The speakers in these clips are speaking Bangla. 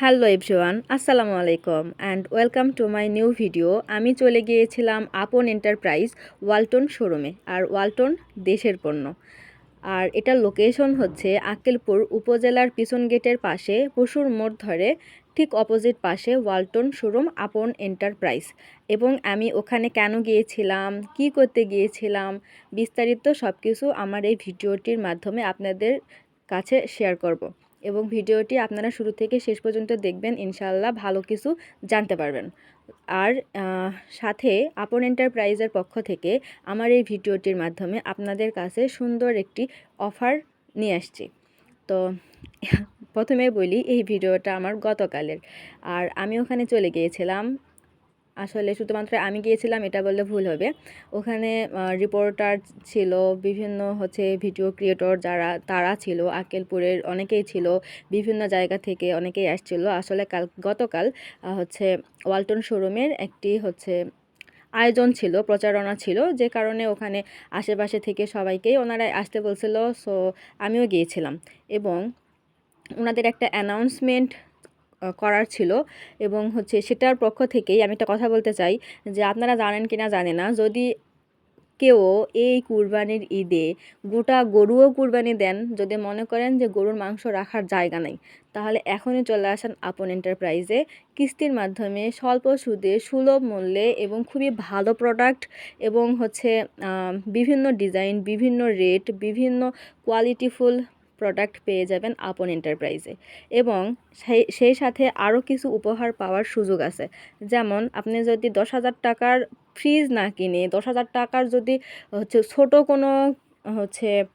হ্যালো এভরিওয়ান, আসসালামু আলাইকুম and welcome to my new video. আমি চলে গিয়েছিলাম আপন এন্টারপ্রাইজ ওয়ালটন শোরুমে। আর ওয়ালটন দেশের পণ্য। আর এটার লোকেশন হচ্ছে আক্কেলপুর উপজেলার পিছন গেটের পাশে পশুর মোড় ধরে ঠিক অপোজিট পাশে ওয়ালটন শোরুম আপন এন্টারপ্রাইজ। এবং আমি ওখানে কেন গিয়েছিলাম, কি করতে গিয়েছিলাম, বিস্তারিত সব কিছু আমার এই ভিডিওটির মাধ্যমে আপনাদের কাছে শেয়ার করব। এবং ভিডিওটি আপনারা শুরু থেকে শেষ পর্যন্ত দেখবেন, ইনশাআল্লাহ ভালো কিছু জানতে পারবেন। আর সাথে আপন এন্টারপ্রাইজের পক্ষ থেকে আমার এই ভিডিওটির মাধ্যমে আপনাদের কাছে সুন্দর একটি অফার নিয়ে আসছি। তো প্রথমে বলি, এই ভিডিওটা আমার গতকালের। আর আমি ওখানে চলে গিয়েছিলাম, আসলে শুধুমাত্র আমি গিয়েছিলাম এটা বললে ভুল হবে। ওখানে রিপোর্টার ছিল, বিভিন্ন ভিডিও ক্রিয়েটর যারা তারা ছিল, আক্কেলপুরের অনেকেই ছিল, বিভিন্ন জায়গা থেকে অনেকেই আসছিল। আসলে গতকাল ওয়ালটন শোরুমের একটি আয়োজন ছিল, প্রচারণা ছিল, যে কারণে ওখানে আশেপাশে থেকে সবাইকেই ওনারা আসতে বলছিল। সো আমিও গিয়েছিলাম এবং ওনাদের একটা অ্যানাউন্সমেন্ট করার ছিল। এবং সেটার পক্ষ থেকেই আমি একটা কথা বলতে চাই, যে আপনারা জানেন কি না জানি না, যদি কেউ এই কুরবানির ঈদে গোটা গরুও কুরবানি দেন, যদি মনে করেন যে গরুর মাংস রাখার জায়গা নেই, তাহলে এখনই চলে আসেন আপন এন্টারপ্রাইজে। কিস্তির মাধ্যমে স্বল্প সুদে সুলভ মূল্যে এবং খুবই ভালো প্রোডাক্ট এবং বিভিন্ন ডিজাইন, বিভিন্ন রেট, বিভিন্ন কোয়ালিটিফুল প্রোডাক্ট পেয়ে যাবেন আপন এন্টারপ্রাইজে। এবং সেই সাথে আরও কিছু উপহার পাওয়ার সুযোগ আছে। যেমন আপনি যদি 10,000 টাকার ফ্রিজ না কিনে, 10,000 টাকার যদি ছোট কোনো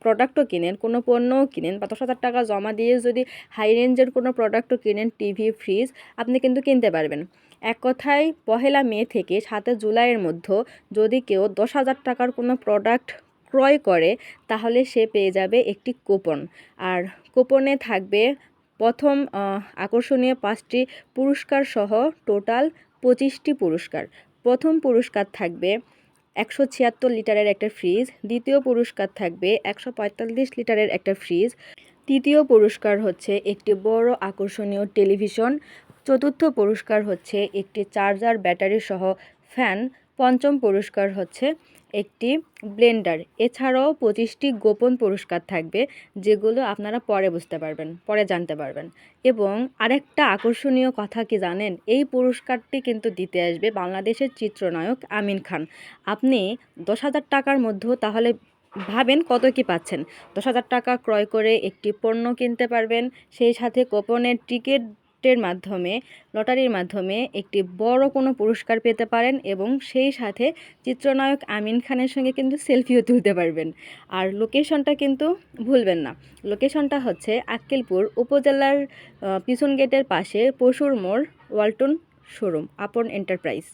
প্রোডাক্টও কিনেন, কোনো পণ্যও কিনেন, বা 10,000 টাকা জমা দিয়ে যদি হাই রেঞ্জের কোনো প্রোডাক্টও কিনেন, টিভি, ফ্রিজ, আপনি কিন্তু কিনতে পারবেন। এক কথায় 1 মে থেকে 7 জুলাইয়ের মধ্যে যদি কেউ 10,000 টাকার কোনো প্রোডাক্ট ক্রয় করে, তাহলে সে পেয়ে যাবে একটি কুপন। আর কুপনে থাকবে প্রথম আকর্ষণীয় 5টি পুরস্কার সহ টোটাল 25টি পুরস্কার। প্রথম পুরস্কার থাকবে 176 লিটারের একটা ফ্রিজ, দ্বিতীয় পুরস্কার থাকবে 145 লিটারের একটা ফ্রিজ, তৃতীয় পুরস্কার একটি বড় আকর্ষণীয় টেলিভিশন, চতুর্থ পুরস্কার একটি চার্জার ব্যাটারি সহ ফ্যান, পঞ্চম পুরস্কার একটি ব্লেন্ডার। এছাড়াও 25টি গোপন পুরস্কার থাকবে, যেগুলো আপনারা পরে বুঝতে পারবেন, পরে জানতে পারবেন। এবং আরেকটা আকর্ষণীয় কথা কি জানেন, এই পুরস্কারটি কিন্তু দিতে আসবে বাংলাদেশের চিত্রনায়ক আমিন খান। আপনি 10,000 টাকার মধ্যেও তাহলে ভাবেন কত কি পাচ্ছেন। 10,000 টাকা ক্রয় করে একটি পণ্য কিনতে পারবেন, সেই সাথে কুপনের টিকিটের মাধ্যমে, লটারির মাধ্যমে একটি বড় কোনো পুরস্কার পেতে পারেন, এবং সেই সাথে চিত্রনায়ক আমিন খানের সঙ্গে কিন্তু সেলফিও তুলতে পারবেন। আর লোকেশনটা কিন্তু ভুলবেন না, লোকেশনটা আক্কেলপুর উপজেলার পিছন গেটের পাশে পশুর মোড়, ওয়ালটন শোরুম আপন এন্টারপ্রাইজ।